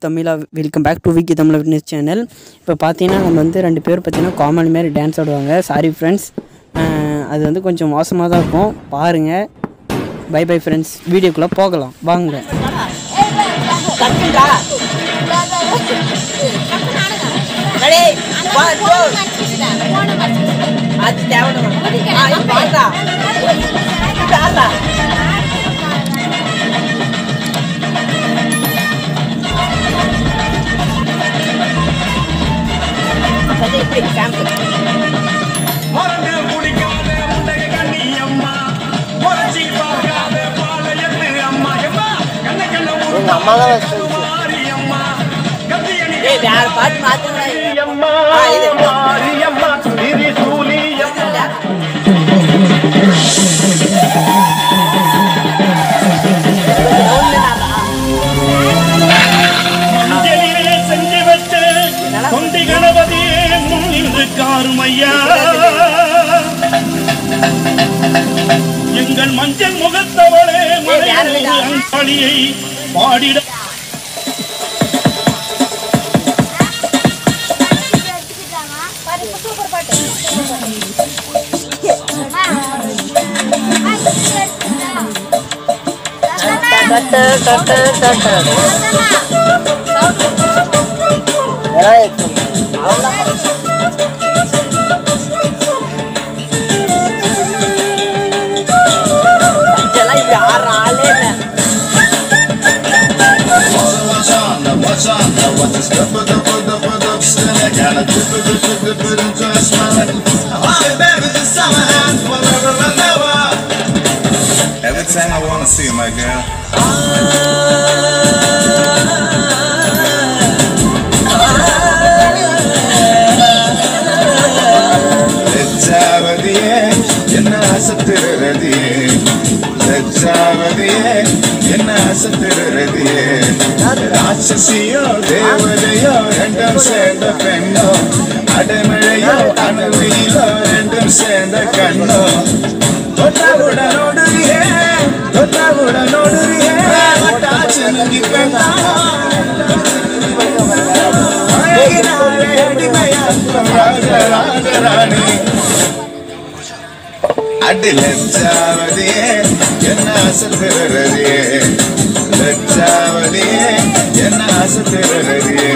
Tamizha welcome back to Vicky Tamizha fitness channel. இப்போ பார்த்தீங்கன்னா நம்ம வந்து 2 பேர் பார்த்தீங்கன்னா காமெடி மாதிரி டான்ஸ் ஆடுவாங்க. சாரி ஃப்ரெண்ட்ஸ், அது வந்து கொஞ்சம் மோசமாக தான் இருக்கும். பாருங்கள். Bye bye friends. வீடியோக்குள்ளே போகலாம் வாங்க. அம்மா தான் வேற பாட்டு மாத்துங்க. செஞ்சு வச்சு தொண்டி கணபதியே முன்னின்று காருமையா, எங்கள் மஞ்சள் முகத்தவளே அன்பளியை பாடிட Every time I wanna see my girl. லஜ்ஜாவதியே என்ன அசத்திரதியே, லஜ்ஜாவதியே என்ன அசத்திரதியே, ராட்சசியோ தேவதையோ ரெண்டும் சேர்ந்த பெண்ணோ, அடைமழையோ அணுவிலோ ரெண்டும் சேர்ந்த கண்ணோ, தொட்டாவுடனோடுறியே தொட்டாவுடனோடுறியே தாச்சனங்கி பெண்ணா ராஜராணி அடி லஜ்ஜாவதியே என்ன அசத்திரதியே, லஜ்ஜாவதியே என்ன அசத்திரதியே.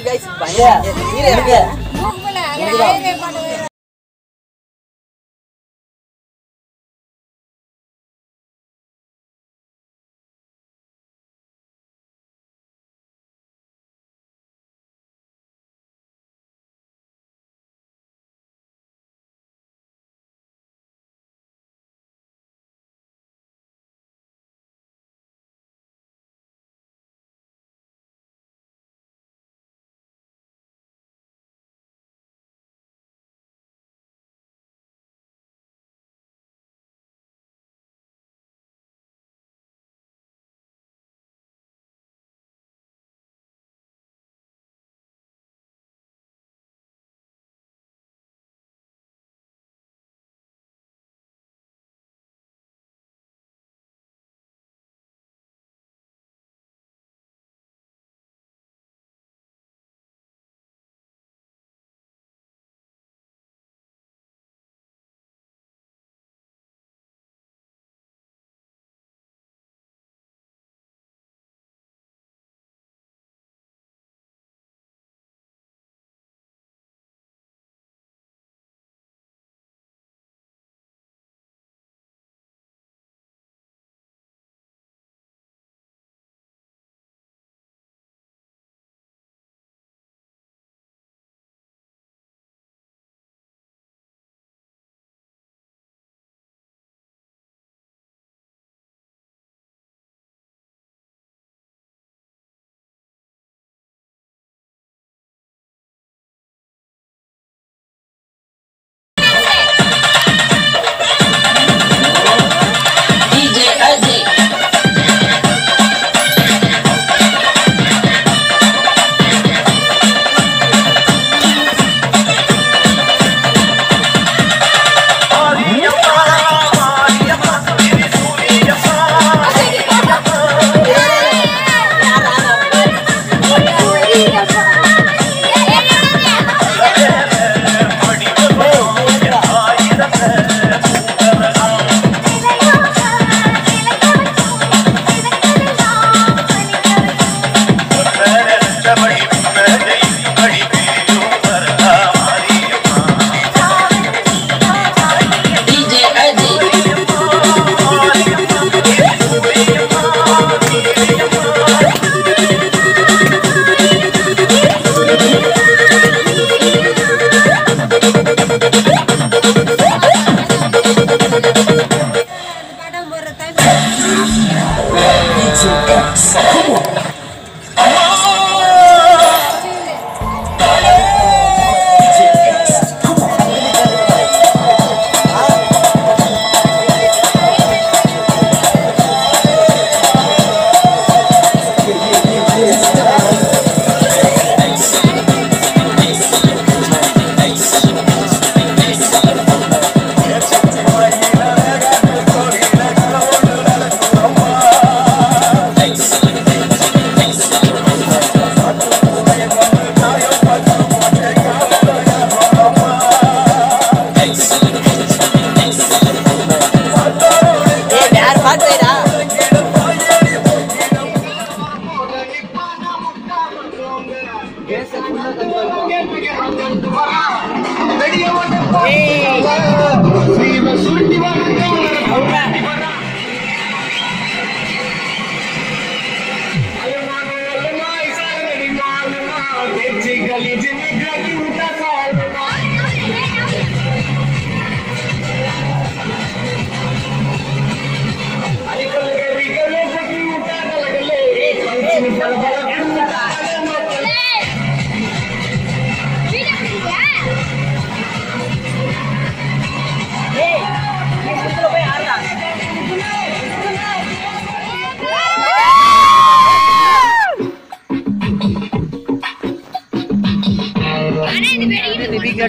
guys,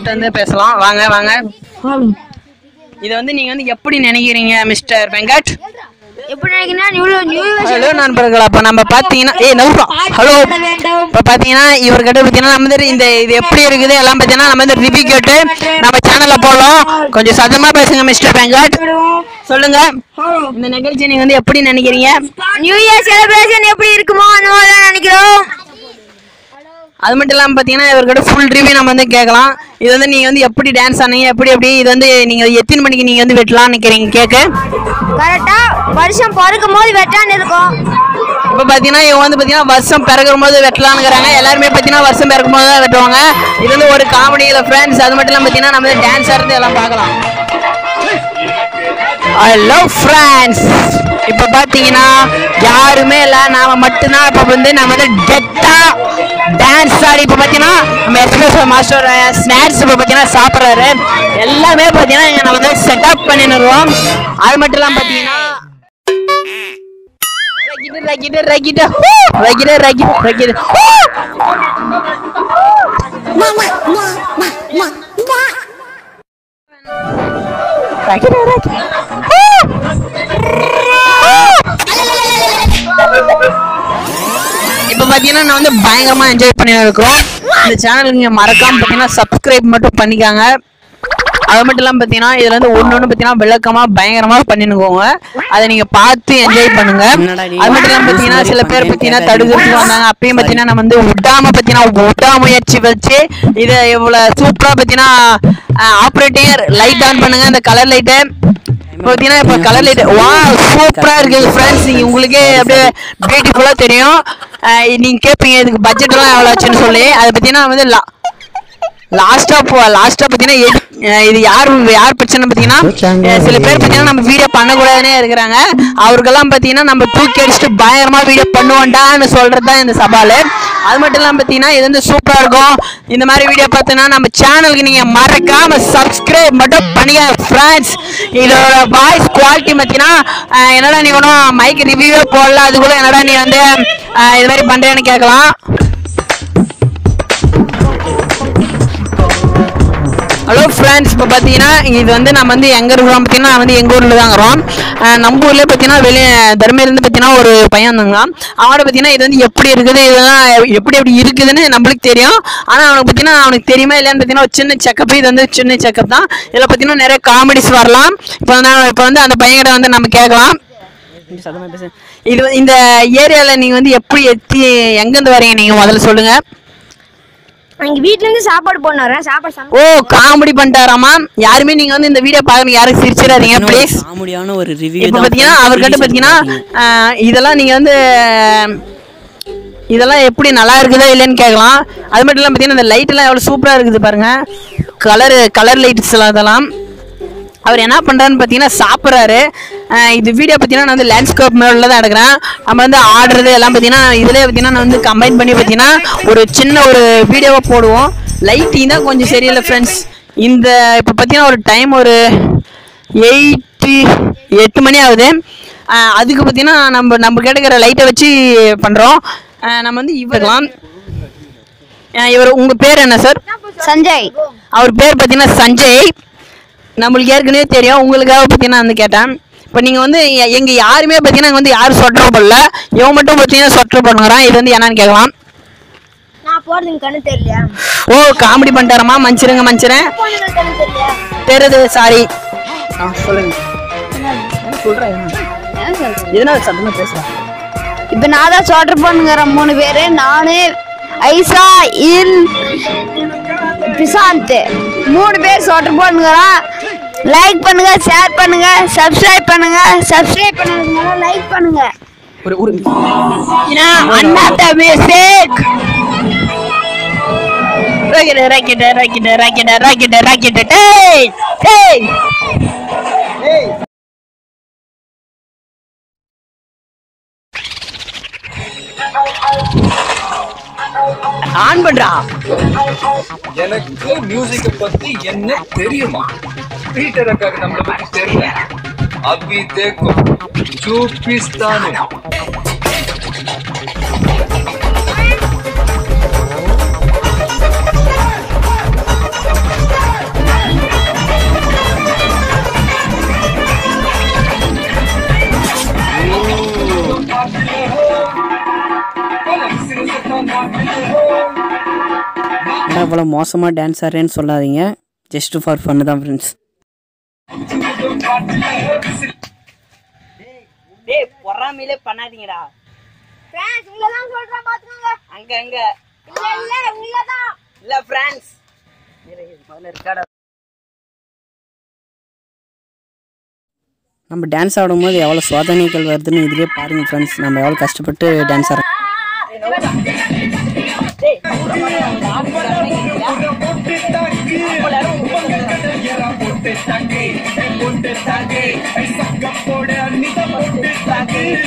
வந்து பேசலாம். வாங்க வாங்க. இத வந்து நீங்க வந்து எப்படி நினைக்கிறீங்க மிஸ்டர் வெங்கட்? எப்படி நினைக்கிறீங்கன்னா ஹலோ நண்பர்கள், அப்ப நம்ம பாத்தீங்கன்னா ஹலோ இப்ப பாத்தீங்கன்னா இவர்கிட்ட பாத்தீங்கன்னா நம்ம இந்த இது எப்படி இருக்குது எல்லாம் பாத்தீங்கன்னா நம்ம வந்து ரிவ்யூ கேட்டு நம்ம சேனல்ல போடலாம். கொஞ்சம் சத்தமா பேசுங்க மிஸ்டர் வெங்கட். சொல்லுங்க, இந்த நிகழ்ச்சி நீங்க வந்து எப்படி நினைக்கிறீங்க? நியூ இயர் செலிப்ரேஷன் எப்படி இருக்குமோ அந்த மாதிரி தான் நினைக்கிறோம். அது மட்டும் இல்லாம பாத்தீங்கன்னா இவர்கிட்ட ஃபுல் ரிவ்யூ நம்ம வந்து கேட்கலாம். இது வந்து நீங்க வந்து எப்படி டான்ஸ் ஆனீங்க, எப்படி எப்படி இது வந்து நீங்க எத்தனை மணிக்கு நீங்க வந்து வெட்டலாம்னு நினைக்கிறீங்க கேக்கு? கரெக்டா வருஷம் பிறக்கும் போது வெட்டான்னு இருக்கும். இப்ப பாத்தீங்கன்னா இவங்க வந்து பாத்தீங்கன்னா வருஷம் பிறக்கும் போது வெட்டலாம்னுங்கிறாங்க. எல்லாருமே பாத்தீங்கன்னா வருஷம் பிறக்கும் போது தான் வெட்டுவாங்க. இது வந்து ஒரு காமெடியில ஃப்ரெண்ட்ஸ். அது மட்டும் இல்லாம பாத்தீங்கன்னா நம்ம டான்ஸ் ஆடுறது எல்லாம் பார்க்கலாம். ஹலோ ஃப்ரெண்ட்ஸ், இப்ப பாத்தீங்கன்னா யாருமே இல்ல, நாம மட்டும்தான் இப்ப வந்து நம்ம வந்து கெத்தா டான்ஸ் ஆடி இப்ப பாத்தீங்கன்னா நம்ம எக்ஸ்பிரஸ் மாஸ்டர் ஸ்நாக்ஸ் இப்ப பாத்தீங்கன்னா சாப்பிடுறாரு. எல்லாமே பாத்தீங்கன்னா இங்க நம்ம வந்து செட்டப் பண்ணிடுறோம். அது மட்டும் இல்லாம பாத்தீங்கன்னா இப்ப பாத்தீங்கன்னா நான் வந்து பயங்கரமா என்ஜாய் பண்ணி இருக்கிறோம். இந்த சேனலுக்கு நீங்க மறக்காம பாத்தீங்கன்னா சப்ஸ்கிரைப் மட்டும் பண்ணிக்காங்க. அது மட்டும் இல்லாம பாத்தீங்கன்னா இதுல வந்து ஒண்ணு பாத்தீங்கன்னா விளக்கமா பயங்கரமா பண்ணினுக்கோங்க. அதை நீங்க பார்த்து என்ஜாய் பண்ணுங்க. அது மட்டும் இல்லாம பாத்தீங்கன்னா சில பேர் பாத்தீங்கன்னா தடுக்கிறதுக்கு வந்தாங்க. அப்பயும் பாத்தீங்கன்னா நம்ம வந்து விடாமுயற்சி வச்சு இதை இவ்வளவு சூப்பரா பாத்தீங்கன்னா ஆப்ரேட்டர் லைட் ஆன் பண்ணுங்க. இந்த கலர் லைட்டு பாத்தீங்கன்னா இப்ப கலர் லைட் வா சூப்பரா இருக்கு ஃப்ரெண்ட்ஸ். உங்களுக்கே அப்படியே பியூட்டிஃபுல்லா தெரியும். நீங்க கேட்பீங்க இதுக்கு பட்ஜெட் எல்லாம் எவ்வளவு ஆச்சுன்னு சொல்லி. அதை பத்தினா வந்து லாஸ்டா பாத்தீங்கன்னா இது யார் பிரச்சனை பாத்தீங்கன்னா சில பேர் பாத்தீங்கன்னா நம்ம வீடியோ பண்ணக்கூடாதுன்னே இருக்கிறாங்க. அவருக்கெல்லாம் பாத்தீங்கன்னா நம்ம தூக்கி அடிச்சுட்டு பயங்கரமா வீடியோ பண்ணுவோண்டான்னு சொல்றதுதான் இந்த சவால். அது மட்டும் இல்லாம பாத்தீங்கன்னா இது வந்து சூப்பரா இருக்கும். இந்த மாதிரி வீடியோ பார்த்தீங்கன்னா நம்ம சேனலுக்கு நீங்க மறக்காம சப்ஸ்கிரைப் மட்டும் பண்ணுங்க ஃப்ரெண்ட்ஸ். இதோட வாய்ஸ் குவாலிட்டி பாத்தீங்கன்னா என்னடா நீ ஒன்றும் மைக் ரிவ்யூவே போடல, அது கூட என்னடா நீ வந்து இது மாதிரி பண்றேன்னு கேட்கலாம். ஹலோ ஃப்ரெண்ட்ஸ், இப்போ பார்த்தீங்கன்னா இது வந்து நம்ம வந்து எங்கே இருக்கிறோம் பார்த்தீங்கன்னா வந்து எங்கள் ஊரில் தான் இருக்கிறோம். நம்ம ஊர்லேயே பார்த்தீங்கன்னா வெளியே தர்மேருந்து பார்த்தீங்கன்னா ஒரு பையன் வந்தாங்க. அவனோட பார்த்தீங்கன்னா இது வந்து எப்படி இருக்குது, இதெல்லாம் எப்படி இருக்குதுன்னு நம்மளுக்கு தெரியும். ஆனால் அவனுக்கு பார்த்தீங்கன்னா அவனுக்கு தெரியுமா இல்லையான்னு பார்த்தீங்கன்னா ஒரு சின்ன செக்கப். இது வந்து சின்ன செக்கப் தான். இதில் பார்த்தீங்கன்னா நிறைய காமெடிஸ் வரலாம். இப்போ வந்து அந்த பையன்கிட்ட வந்து நம்ம கேட்கலாம். இது இந்த ஏரியாவில் நீங்கள் வந்து எப்படி எங்கேருந்து வரீங்க நீங்கள் முதல்ல சொல்லுங்கள். எங்க வீட்ல இருந்து சாப்பாடு போனாரா சாப்பாடு. ஓ காமெடி பண்ணிட்டாராமா. யாருமே நீங்க வந்து இந்த வீடியோ பாக்குறீங்க யாரும் சிரிச்சிடாதீங்க ப்ளீஸ். காமெடியான ஒரு ரிவ்யூ. இப்போ பாத்தீங்கன்னா அவர்கிட்ட பாத்தீங்கன்னா இதெல்லாம் நீங்க வந்து இதெல்லாம் எப்படி நல்லா இருக்குதா இல்லைன்னு கேட்கலாம். அது மட்டும் இல்லாம பாத்தீங்கன்னா இந்த லைட் எல்லாம் எவ்வளவு சூப்பரா இருக்குது பாருங்க. கலர் லைட்ஸ் எல்லாம் அதெல்லாம். அவர் என்ன பண்ணுறாருன்னு பார்த்தீங்கன்னா சாப்பிட்றாரு. இது வீடியோ பார்த்தீங்கன்னா நான் வந்து லேண்ட்ஸ்கேப் மேலே தான் எடுக்கிறேன். நம்ம வந்து ஆடுறது எல்லாம் பார்த்தீங்கன்னா இதிலே பார்த்தீங்கன்னா நான் வந்து கம்பைன் பண்ணி பார்த்தீங்கன்னா ஒரு சின்ன ஒரு வீடியோவை போடுவோம். லைட்டிங் தான் கொஞ்சம் சரியில்லை ஃப்ரெண்ட்ஸ். இந்த இப்போ பார்த்தீங்கன்னா ஒரு டைம் ஒரு 8 மணி ஆகுது. அதுக்கு பார்த்தீங்கன்னா நம்ம கேட்டுக்கிற லைட்டை வச்சு பண்ணுறோம். நம்ம வந்து இவரெல்லாம் உங்கள் பேர் என்ன சார்? சஞ்சய். அவர் பேர் பார்த்தீங்கன்னா சஞ்சய். நம்மளுக்கு ஏற்கனவே தெரியும். உங்களுக்காக பார்த்தீங்கன்னா வந்து கேட்டேன். இப்போ நீங்கள் வந்து எங்கள் யாருமே பார்த்தீங்கன்னா வந்து யாரும் சொட்டர் பண்ணல, இவன் மட்டும் பார்த்தீங்கன்னா சொட்டர் பண்ணுறான். இது வந்து என்னன்னு கேட்கலாம். நான் போடுறதுக்கு கண்ணு தெரியலையா? ஓ காமெடி பண்ணிட்டாரமா. மன்னிச்சிருங்க தெரியுது சாரி. சொல்லுங்க சொல்கிறேன். எதனா சத்தமாக பேசுகிறேன். இப்போ நான் தான் சொட்டர் பண்ணுங்கிறேன் 3 பேர். நானு ஐசா இன் பிரசாந்த் 3 பேர் சோட்டர் போடுங்கிறான். லைக் பண்ணுங்க, ஷேர் பண்ணுங்க, சப்ஸ்கிரைப் பண்ணுங்க. சப்ஸ்கிரைப் பண்ணதுனால லைக் பண்ணுங்க. ஒரு அண்ணாத்த மியூசிக் ராக்கெட் டேய் டேய் ஆன் பண்றா. எனக்கு மியூசிக்க பத்தி என்ன தெரியுமா? பீட்டர் அக்காக்கு நம்மள பத்தி தெரியல. அபி தேக்கோ చూపిస్తాను. அவ்வளோ மோசமாக டான்ஸ் ஆடுறேன்னு சொல்லாதீங்க, ஜஸ்ட் ஃபார் ஃபன் தான் ஃப்ரெண்ட்ஸ். டேய் பொறாமையிலே பண்ணாதீங்கடா. ஃப்ரெண்ட்ஸ் உள்ள தான் சொல்றேன் பாத்துங்க. அங்க அங்க இல்ல உள்ள தான். இல்ல ஃப்ரெண்ட்ஸ் முதல்ல இருக்காடா. நம்ம டான்ஸ் ஆடும்போது எவ்வளோ சோதனைகள் வருதுன்னு இதுலேயே பாருங்கள் ஃப்ரெண்ட்ஸ். நம்ம எவ்வளோ கஷ்டப்பட்டு டான்ஸ் ஆடுறோம்.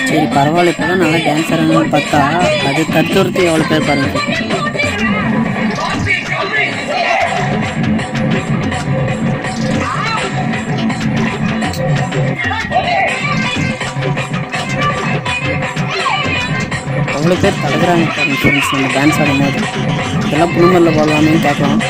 சரி பரவாயில்ல, இப்போ தான் நல்லா டான்ஸ் ஆடுறதுன்னு பார்த்தா அது தடுத்துறது எவ்வளோ பேர் பாருங்க. அவ்வளோ பேர் தடுக்கிறாங்க பாருங்க ஃப்ரெண்ட்ஸ். நம்ம டான்ஸ் ஆடும்போது இதெல்லாம் புதுமல்ல போடலாமேன்னு கேட்கலாம்.